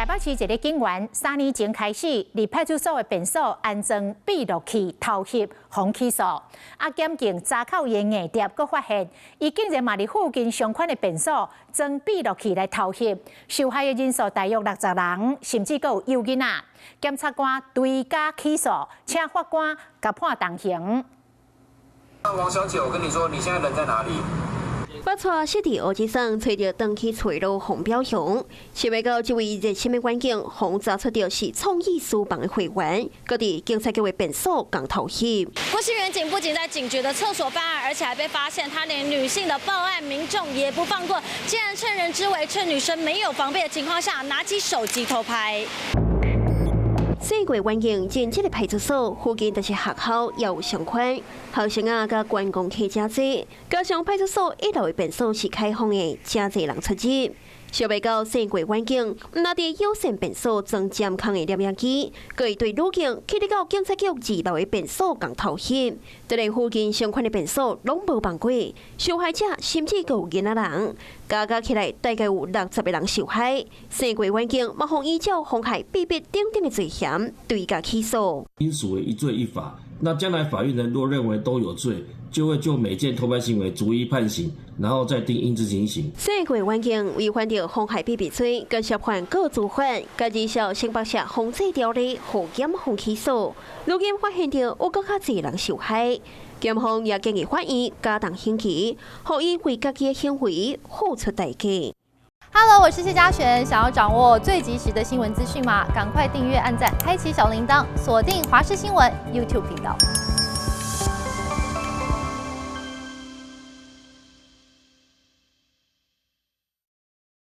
台北市一个警员3年前开始，伫派出所的便所安装闭路器偷翕，防起诉。检警查扣伊硬碟，阁发现伊竟然嘛伫附近相款的便所装闭路器来偷翕。受害的人数大约60人，甚至阁有幼囡仔。检察官追加起诉，请法官甲判重刑。王小姐，我跟你说，你现在人在哪里？把带设伫乌机上，找到登去找路红标雄。想要到这位热心的环境，红查出到是创意书房的会员，搁伫警察局的便所讲偷翕。郭姓员警不仅在警局的厕所犯案，而且还被发现他连女性的报案民众也不放过，竟然趁人之危，趁女生没有防备的情况下，拿起手机偷拍。四月环境前这个派出所附近就是学校，也有相关学生啊，甲观光客真多。加上派出所1楼的便所是开放的，真侪人出入。想要到四月环境，唔那伫有线便所装监控的摄影机，佮一对女警去到警察局2楼的便所共偷翕。这类附近相关的便所拢无放过，受害者甚至有囡仔人，加起来大概有60个人受害。四月环境马上依照妨害秘密等等的罪嫌对加起诉。应属为一罪一罚。那将来法院呢，若认为都有罪，就会就每件偷拍行为逐一判刑，然后再定应执行刑。四月环境违反着妨害秘密罪，跟涉犯各主犯，甲二小新北市防治条例互检防起诉。如今发现着有更较侪人受害，检方也建议法院加重刑期，互伊为家己的行为付出代价。Hello， 我是谢嘉璇。想要掌握最及时的新闻资讯吗？赶快订阅、按赞、开启小铃铛，锁定华视新闻 YouTube 频道。